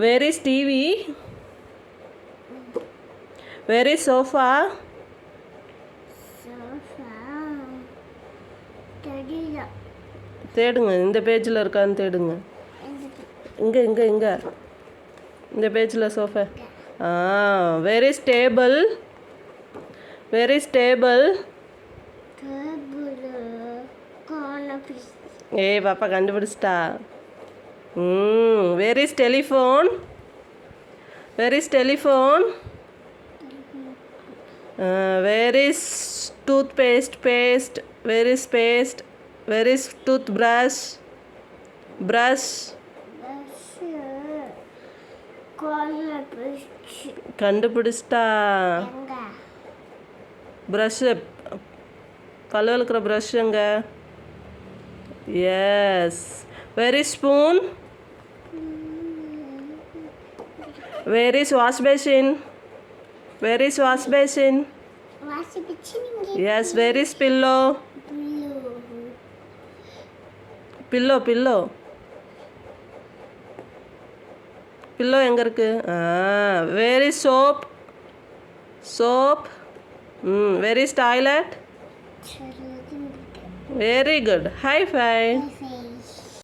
Where is TV? Where is sofa? தேடுங்க இந்த பேஜில் இருக்கான்னு தேடுங்க. இங்கே இந்த பேஜில் sofa. Where is table? Where is table? ஏய் பாப்பா கண்டுபிடிச்சிட்டா. Where is telephone? Where is telephone? Where is toothpaste? Paste. Where is paste? Where is toothbrush? Brush. கண்டுபிடிச்சிட்டா. ப்ரஷ்ஷு பல்லு விளக்குற ப்ரஷ் எங்க? Yes. Where is spoon? Where is wash basin? Where is wash basin? Yes. Where is pillow? Pillow pillow எங்கே இருக்கு? Where is soap? Where is toilet? Very good. High five.